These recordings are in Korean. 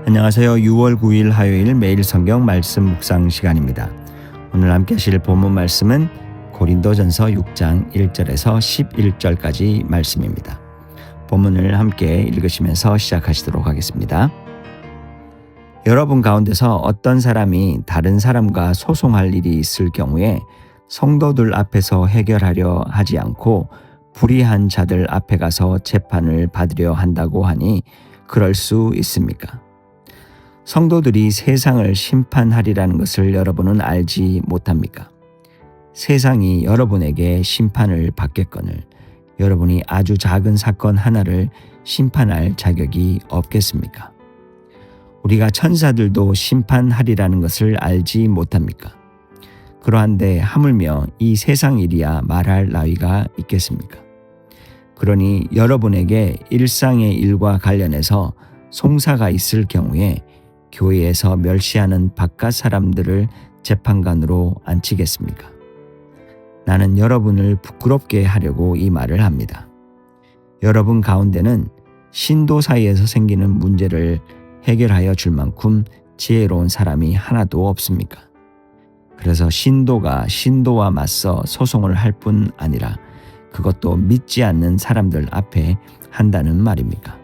안녕하세요. 6월 9일 화요일 매일 성경 말씀 묵상 시간입니다. 오늘 함께 하실 본문 말씀은 고린도전서 6장 1절에서 11절까지 말씀입니다. 본문을 함께 읽으시면서 시작하시도록 하겠습니다. 여러분 가운데서 어떤 사람이 다른 사람과 소송할 일이 있을 경우에 성도들 앞에서 해결하려 하지 않고 불의한 자들 앞에 가서 재판을 받으려 한다고 하니 그럴 수 있습니까? 성도들이 세상을 심판하리라는 것을 여러분은 알지 못합니까? 세상이 여러분에게 심판을 받겠거늘 여러분이 아주 작은 사건 하나를 심판할 자격이 없겠습니까? 우리가 천사들도 심판하리라는 것을 알지 못합니까? 그러한데 하물며 이 세상 일이야 말할 나위가 있겠습니까? 그러니 여러분에게 일상의 일과 관련해서 송사가 있을 경우에 교회에서 멸시하는 바깥 사람들을 재판관으로 앉히겠습니까? 나는 여러분을 부끄럽게 하려고 이 말을 합니다. 여러분 가운데는 신도 사이에서 생기는 문제를 해결하여 줄 만큼 지혜로운 사람이 하나도 없습니까? 그래서 신도가 신도와 맞서 소송을 할 뿐 아니라 그것도 믿지 않는 사람들 앞에 한다는 말입니까?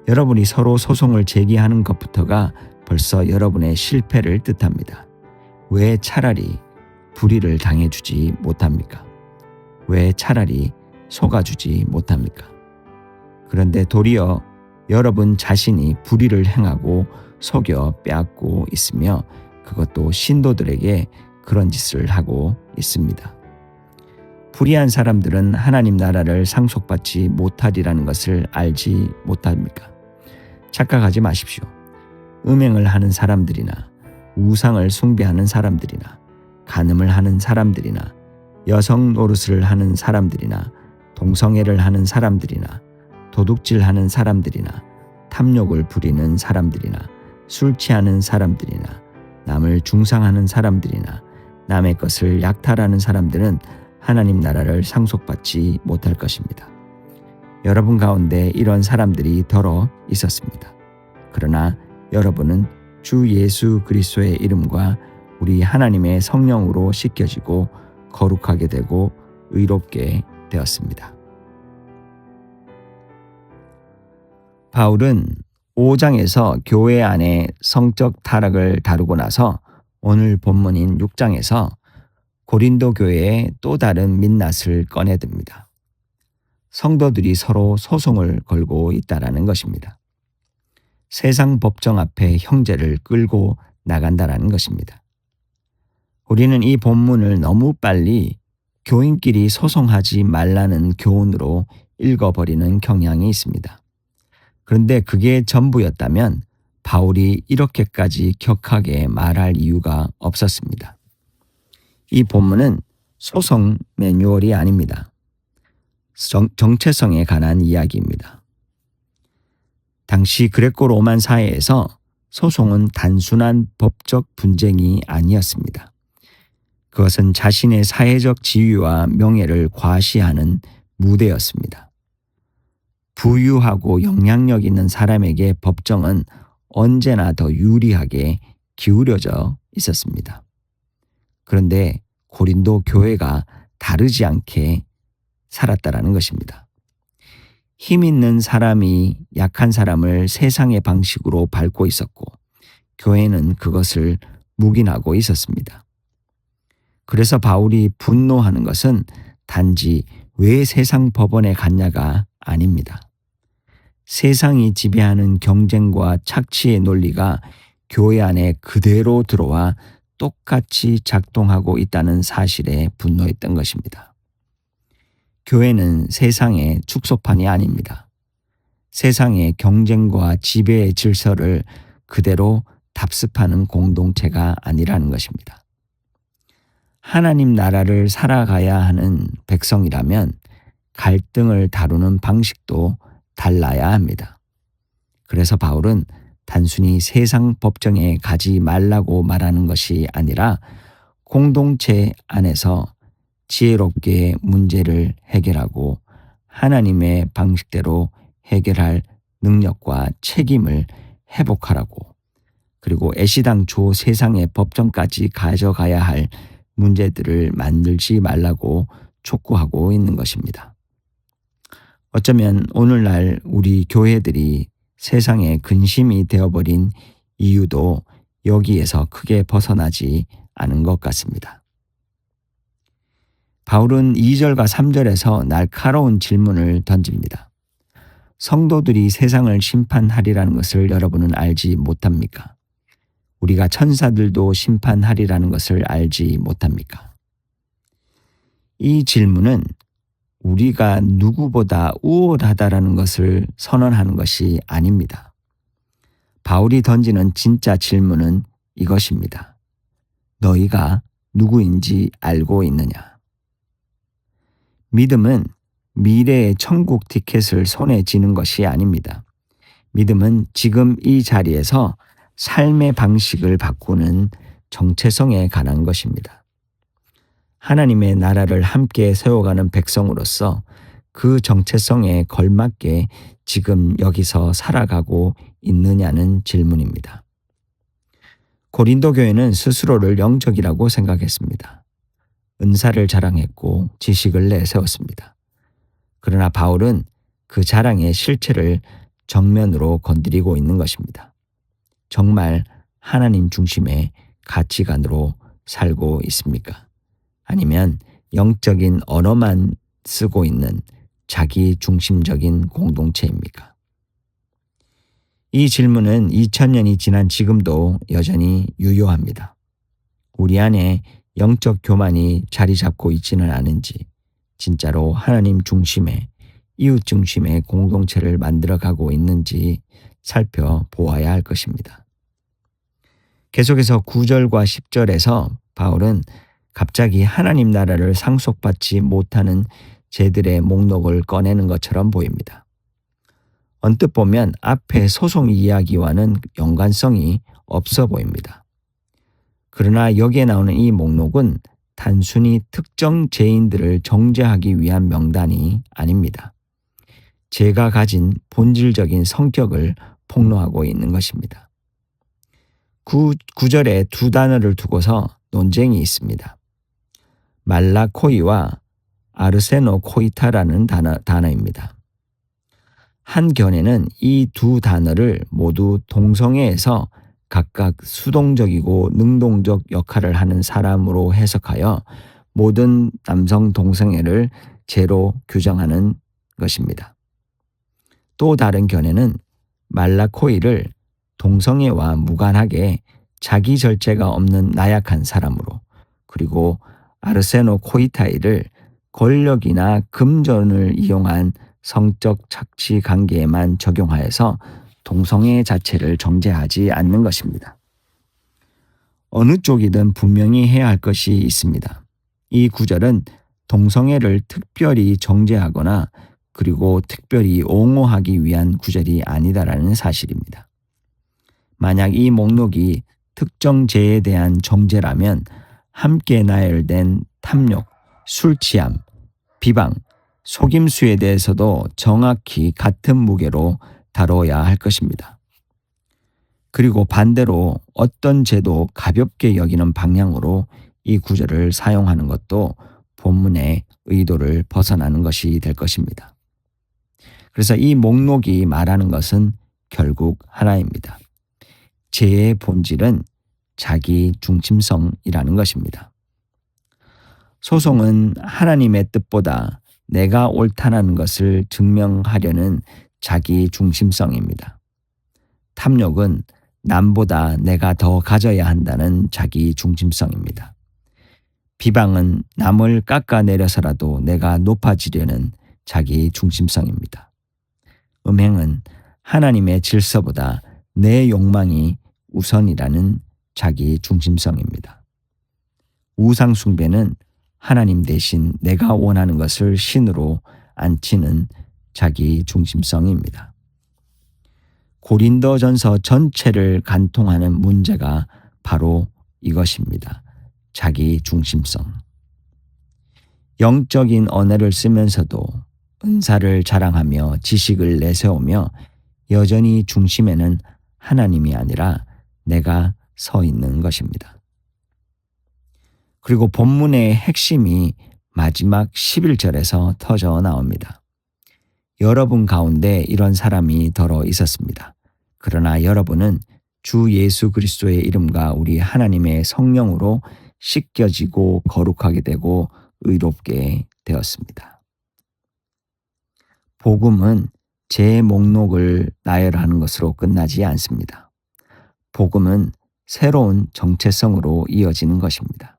여러분이 서로 소송을 제기하는 것부터가 벌써 여러분의 실패를 뜻합니다. 왜 차라리 불의를 당해주지 못합니까? 왜 차라리 속아주지 못합니까? 그런데 도리어 여러분 자신이 불의를 행하고 속여 빼앗고 있으며 그것도 신도들에게 그런 짓을 하고 있습니다. 불의한 사람들은 하나님 나라를 상속받지 못하리라는 것을 알지 못합니까? 착각하지 마십시오. 음행을 하는 사람들이나 우상을 숭배하는 사람들이나 간음을 하는 사람들이나 여성 노릇을 하는 사람들이나 동성애를 하는 사람들이나 도둑질하는 사람들이나 탐욕을 부리는 사람들이나 술 취하는 사람들이나 남을 중상하는 사람들이나 남의 것을 약탈하는 사람들은 하나님 나라를 상속받지 못할 것입니다. 여러분 가운데 이런 사람들이 더러 있었습니다. 그러나 여러분은 주 예수 그리스도의 이름과 우리 하나님의 성령으로 씻겨지고 거룩하게 되고 의롭게 되었습니다. 바울은 5장에서 교회 안의 성적 타락을 다루고 나서 오늘 본문인 6장에서 고린도 교회의 또 다른 민낯을 꺼내듭니다. 성도들이 서로 소송을 걸고 있다라는 것입니다. 세상 법정 앞에 형제를 끌고 나간다라는 것입니다. 우리는 이 본문을 너무 빨리 교인끼리 소송하지 말라는 교훈으로 읽어버리는 경향이 있습니다. 그런데 그게 전부였다면 바울이 이렇게까지 격하게 말할 이유가 없었습니다. 이 본문은 소송 매뉴얼이 아닙니다. 정체성에 관한 이야기입니다. 당시 그레코 로만 사회에서 소송은 단순한 법적 분쟁이 아니었습니다. 그것은 자신의 사회적 지위와 명예를 과시하는 무대였습니다. 부유하고 영향력 있는 사람에게 법정은 언제나 더 유리하게 기울여져 있었습니다. 그런데 고린도 교회가 다르지 않게 살았다라는 것입니다. 힘 있는 사람이 약한 사람을 세상의 방식으로 밟고 있었고 교회는 그것을 묵인하고 있었습니다. 그래서 바울이 분노하는 것은 단지 왜 세상 법원에 갔냐가 아닙니다. 세상이 지배하는 경쟁과 착취의 논리가 교회 안에 그대로 들어와 똑같이 작동하고 있다는 사실에 분노했던 것입니다. 교회는 세상의 축소판이 아닙니다. 세상의 경쟁과 지배의 질서를 그대로 답습하는 공동체가 아니라는 것입니다. 하나님 나라를 살아가야 하는 백성이라면 갈등을 다루는 방식도 달라야 합니다. 그래서 바울은 단순히 세상 법정에 가지 말라고 말하는 것이 아니라 공동체 안에서 지혜롭게 문제를 해결하고 하나님의 방식대로 해결할 능력과 책임을 회복하라고, 그리고 애시당초 세상의 법정까지 가져가야 할 문제들을 만들지 말라고 촉구하고 있는 것입니다. 어쩌면 오늘날 우리 교회들이 세상의 근심이 되어버린 이유도 여기에서 크게 벗어나지 않은 것 같습니다. 바울은 2절과 3절에서 날카로운 질문을 던집니다. 성도들이 세상을 심판하리라는 것을 여러분은 알지 못합니까? 우리가 천사들도 심판하리라는 것을 알지 못합니까? 이 질문은 우리가 누구보다 우월하다라는 것을 선언하는 것이 아닙니다. 바울이 던지는 진짜 질문은 이것입니다. 너희가 누구인지 알고 있느냐? 믿음은 미래의 천국 티켓을 손에 쥐는 것이 아닙니다. 믿음은 지금 이 자리에서 삶의 방식을 바꾸는 정체성에 관한 것입니다. 하나님의 나라를 함께 세워가는 백성으로서 그 정체성에 걸맞게 지금 여기서 살아가고 있느냐는 질문입니다. 고린도 교회는 스스로를 영적이라고 생각했습니다. 은사를 자랑했고 지식을 내세웠습니다. 그러나 바울은 그 자랑의 실체를 정면으로 건드리고 있는 것입니다. 정말 하나님 중심의 가치관으로 살고 있습니까? 아니면 영적인 언어만 쓰고 있는 자기 중심적인 공동체입니까? 이 질문은 2000년이 지난 지금도 여전히 유효합니다. 우리 안에 영적 교만이 자리 잡고 있지는 않은지, 진짜로 하나님 중심의 이웃 중심의 공동체를 만들어가고 있는지 살펴보아야 할 것입니다. 계속해서 9절과 10절에서 바울은 갑자기 하나님 나라를 상속받지 못하는 죄들의 목록을 꺼내는 것처럼 보입니다. 언뜻 보면 앞의 소송 이야기와는 연관성이 없어 보입니다. 그러나 여기에 나오는 이 목록은 단순히 특정 죄인들을 정죄하기 위한 명단이 아닙니다. 죄가 가진 본질적인 성격을 폭로하고 있는 것입니다. 9절에 두 단어를 두고서 논쟁이 있습니다. 말라코이와 아르세노코이타라는 단어입니다. 한 견해는 이 두 단어를 모두 동성애에서 각각 수동적이고 능동적 역할을 하는 사람으로 해석하여 모든 남성 동성애를 죄로 규정하는 것입니다. 또 다른 견해는 말라코이를 동성애와 무관하게 자기 절제가 없는 나약한 사람으로, 그리고 아르세노코이타이를 권력이나 금전을 이용한 성적 착취 관계에만 적용하여서 동성애 자체를 정죄하지 않는 것입니다. 어느 쪽이든 분명히 해야 할 것이 있습니다. 이 구절은 동성애를 특별히 정죄하거나 그리고 특별히 옹호하기 위한 구절이 아니다라는 사실입니다. 만약 이 목록이 특정 죄에 대한 정죄라면 함께 나열된 탐욕, 술 취함, 비방, 속임수에 대해서도 정확히 같은 무게로 다뤄야 할 것입니다. 그리고 반대로 어떤 죄도 가볍게 여기는 방향으로 이 구절을 사용하는 것도 본문의 의도를 벗어나는 것이 될 것입니다. 그래서 이 목록이 말하는 것은 결국 하나입니다. 죄의 본질은 자기 중심성이라는 것입니다. 소송은 하나님의 뜻보다 내가 옳다는 것을 증명하려는 자기 중심성입니다. 탐욕은 남보다 내가 더 가져야 한다는 자기 중심성입니다. 비방은 남을 깎아내려서라도 내가 높아지려는 자기 중심성입니다. 음행은 하나님의 질서보다 내 욕망이 우선이라는 자기 중심성입니다. 우상 숭배는 하나님 대신 내가 원하는 것을 신으로 앉히는 자기 중심성입니다. 고린도전서 전체를 간통하는 문제가 바로 이것입니다. 자기 중심성. 영적인 언어를 쓰면서도 은사를 자랑하며 지식을 내세우며 여전히 중심에는 하나님이 아니라 내가 서 있는 것입니다. 그리고 본문의 핵심이 마지막 11절에서 터져 나옵니다. 여러분 가운데 이런 사람이 더러 있었습니다. 그러나 여러분은 주 예수 그리스도의 이름과 우리 하나님의 성령으로 씻겨지고 거룩하게 되고 의롭게 되었습니다. 복음은 제 목록을 나열하는 것으로 끝나지 않습니다. 복음은 새로운 정체성으로 이어지는 것입니다.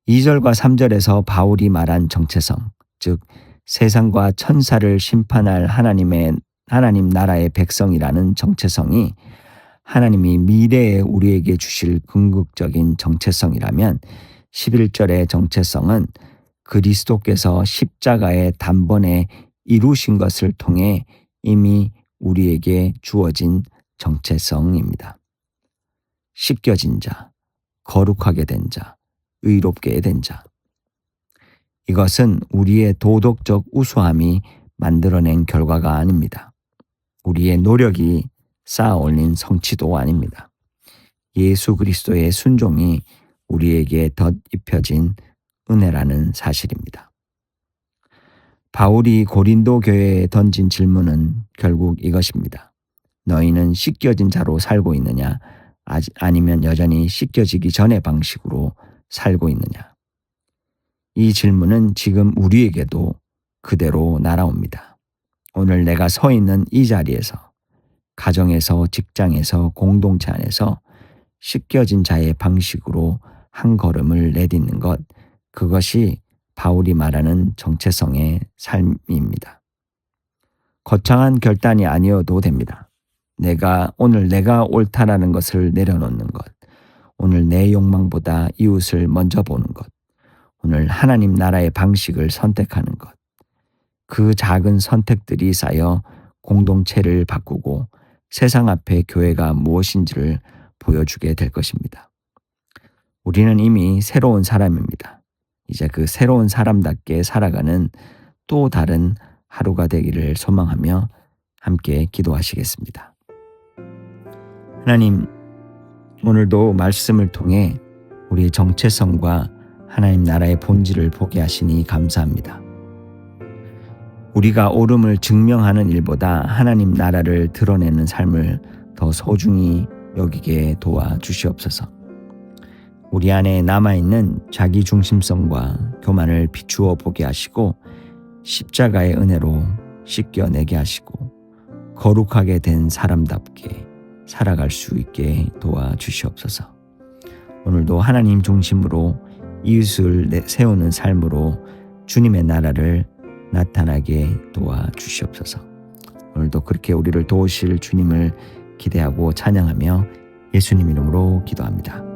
2절과 3절에서 바울이 말한 정체성, 즉 세상과 천사를 심판할 하나님 나라의 백성이라는 정체성이 하나님이 미래에 우리에게 주실 궁극적인 정체성이라면 11절의 정체성은 그리스도께서 십자가의 단번에 이루신 것을 통해 이미 우리에게 주어진 정체성입니다. 씻겨진 자, 거룩하게 된 자, 의롭게 된 자. 이것은 우리의 도덕적 우수함이 만들어낸 결과가 아닙니다. 우리의 노력이 쌓아 올린 성취도 아닙니다. 예수 그리스도의 순종이 우리에게 덧입혀진 은혜라는 사실입니다. 바울이 고린도 교회에 던진 질문은 결국 이것입니다. 너희는 씻겨진 자로 살고 있느냐? 아니면 여전히 씻겨지기 전의 방식으로 살고 있느냐? 이 질문은 지금 우리에게도 그대로 날아옵니다. 오늘 내가 서 있는 이 자리에서, 가정에서, 직장에서, 공동체 안에서 씻겨진 자의 방식으로 한 걸음을 내딛는 것, 그것이 바울이 말하는 정체성의 삶입니다. 거창한 결단이 아니어도 됩니다. 오늘 내가 옳다라는 것을 내려놓는 것, 오늘 내 욕망보다 이웃을 먼저 보는 것, 오늘 하나님 나라의 방식을 선택하는 것, 그 작은 선택들이 쌓여 공동체를 바꾸고 세상 앞에 교회가 무엇인지를 보여주게 될 것입니다. 우리는 이미 새로운 사람입니다. 이제 그 새로운 사람답게 살아가는 또 다른 하루가 되기를 소망하며 함께 기도하시겠습니다. 하나님, 오늘도 말씀을 통해 우리의 정체성과 하나님 나라의 본질을 보게 하시니 감사합니다. 우리가 옳음을 증명하는 일보다 하나님 나라를 드러내는 삶을 더 소중히 여기게 도와주시옵소서. 우리 안에 남아있는 자기 중심성과 교만을 비추어 보게 하시고 십자가의 은혜로 씻겨내게 하시고 거룩하게 된 사람답게 살아갈 수 있게 도와주시옵소서. 오늘도 하나님 중심으로 이웃을 세우는 삶으로 주님의 나라를 나타나게 도와주시옵소서. 오늘도 그렇게 우리를 도우실 주님을 기대하고 찬양하며 예수님 이름으로 기도합니다.